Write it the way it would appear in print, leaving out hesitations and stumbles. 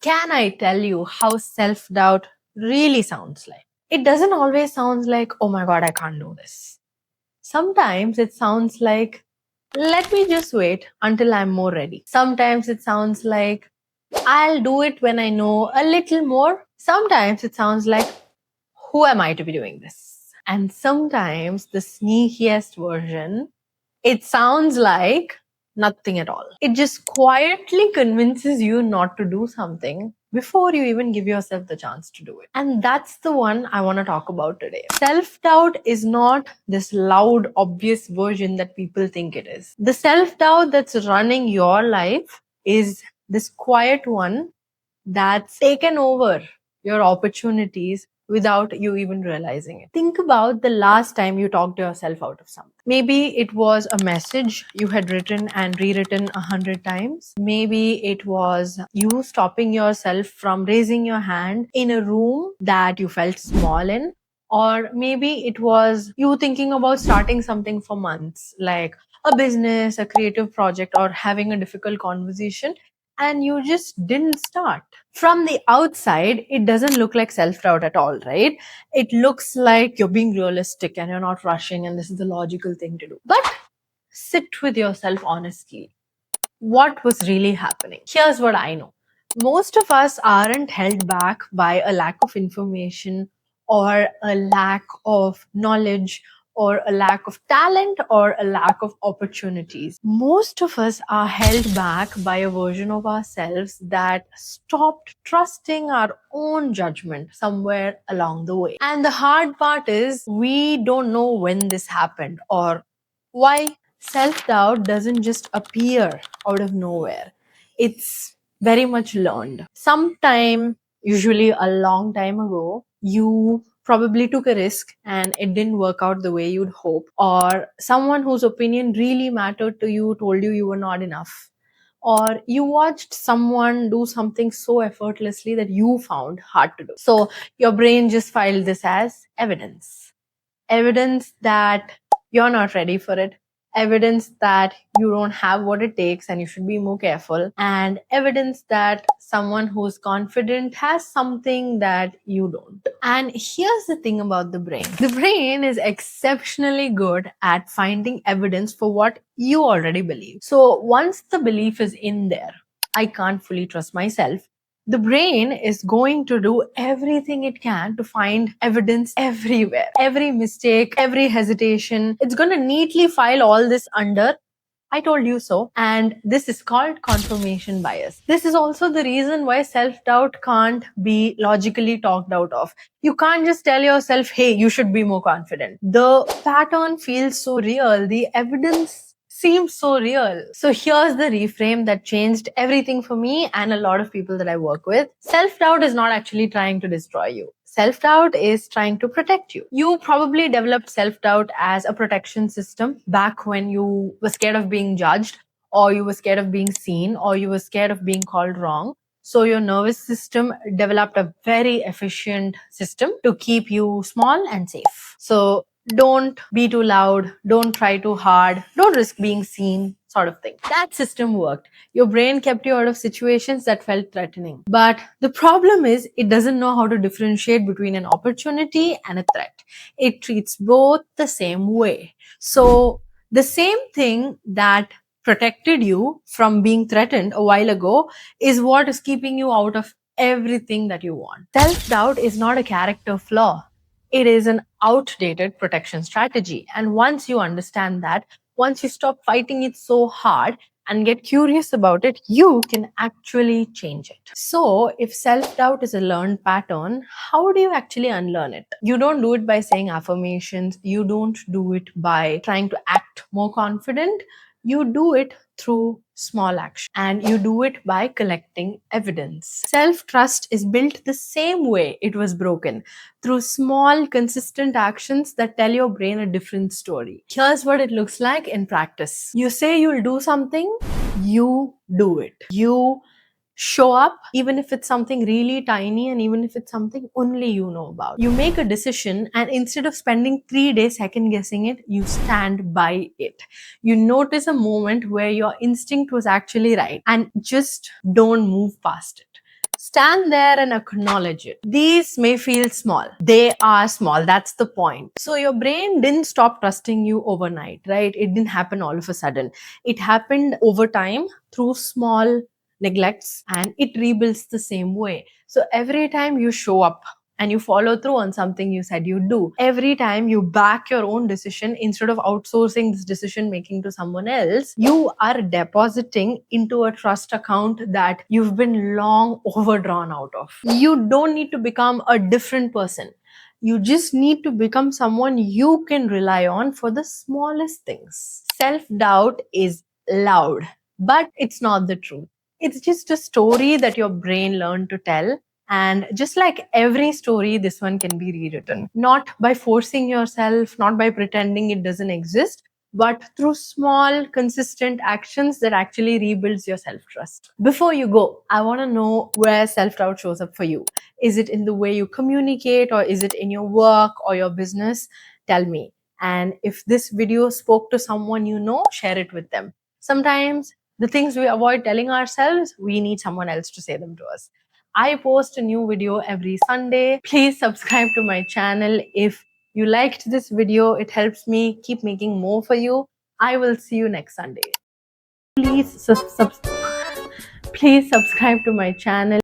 Can I tell you how self-doubt really sounds like? It doesn't always sound like, oh my god, I can't do this. Sometimes it sounds like, let me just wait until I'm more ready. Sometimes it sounds like, I'll do it when I know a little more. Sometimes it sounds like, who am I to be doing this? And sometimes the sneakiest version, it sounds like nothing at all. It just quietly convinces you not to do something before you even give yourself the chance to do it. And that's the one I want to talk about today. Self doubt is not this loud, obvious version that people think it is. The self doubt that's running your life is this quiet one that's taken over your opportunities without you even realizing it. Think about the last time you talked yourself out of something. Maybe it was a message you had written and rewritten 100 times. Maybe it was you stopping yourself from raising your hand in a room that you felt small in. Or maybe it was you thinking about starting something for months, like a business, a creative project, or having a difficult conversation, and you just didn't start. From the outside, it doesn't look like self doubt at all, right? It looks like you're being realistic and you're not rushing, and this is the logical thing to do. But sit with yourself honestly. What was really happening? Here's what I know. Most of us aren't held back by a lack of information or a lack of knowledge or a lack of talent or a lack of opportunities. Most of us are held back by a version of ourselves that stopped trusting our own judgment somewhere along the way. And the hard part is we don't know when this happened or why. Self doubt doesn't just appear out of nowhere, it's very much learned. Sometime, usually a long time ago, you probably took a risk and it didn't work out the way you'd hope, or someone whose opinion really mattered to you told you you were not enough, or you watched someone do something so effortlessly that you found hard to do. So your brain just filed this as evidence that you're not ready for it, evidence that you don't have what it takes and you should be more careful, and evidence that someone who's confident has something that you don't. And here's the thing about the brain is exceptionally good at finding evidence for what you already believe. So once the belief is in there, I can't fully trust myself, the brain is going to do everything it can to find evidence everywhere. Every mistake, every hesitation, it's going to neatly file all this under I told you so. And this is called confirmation bias. This is also the reason why self-doubt can't be logically talked out of. You can't just tell yourself, hey, you should be more confident. The pattern feels so real. The evidence seems so real. So here's the reframe that changed everything for me and a lot of people that I work with. Self-doubt is not actually trying to destroy you. Self-doubt is trying to protect you. You probably developed self-doubt as a protection system back when you were scared of being judged, or you were scared of being seen, or you were scared of being called wrong. So your nervous system developed a very efficient system to keep you small and safe. So don't be too loud, don't try too hard, don't risk being seen, sort of thing. That system worked. Your brain kept you out of situations that felt threatening. But the problem is, it doesn't know how to differentiate between an opportunity and a threat. It treats both the same way. So the same thing that protected you from being threatened a while ago is what is keeping you out of everything that you want. Self-doubt is not a character flaw. It is an outdated protection strategy. And once you understand that, once you stop fighting it so hard and get curious about it, you can actually change it. So, if self doubt is a learned pattern, how do you actually unlearn it? You don't do it by saying affirmations, you don't do it by trying to act more confident. You do it through small action, and you do it by collecting evidence. Self trust is built the same way it was broken, through small, consistent actions that tell your brain a different story. Here's what it looks like in practice. You say you'll do something, you do it. You show up, even if it's something really tiny and even if it's something only you know about. You make a decision, and instead of spending 3 days second guessing it, you stand by it. You notice a moment where your instinct was actually right and just don't move past it. Stand there and acknowledge it. These may feel small. They are small. That's the point. So your brain didn't stop trusting you overnight, right? It didn't happen all of a sudden. It happened over time through small neglects, and it rebuilds the same way. So every time you show up and you follow through on something you said you'd do, every time you back your own decision instead of outsourcing this decision making to someone else, you are depositing into a trust account that you've been long overdrawn out of. You don't need to become a different person. You just need to become someone you can rely on for the smallest things. Self doubt is loud, but it's not the truth. It's just a story that your brain learned to tell. And just like every story, this one can be rewritten. Not by forcing yourself, not by pretending it doesn't exist, but through small, consistent actions that actually rebuilds your self-trust. Before you go, I want to know where self-doubt shows up for you. Is it in the way you communicate, or is it in your work or your business? Tell me. And if this video spoke to someone you know, share it with them. Sometimes the things we avoid telling ourselves, we need someone else to say them to us. I post a new video every Sunday. Please subscribe to my channel if you liked this video. It helps me keep making more for you. I will see you next Sunday. Please, please subscribe to my channel.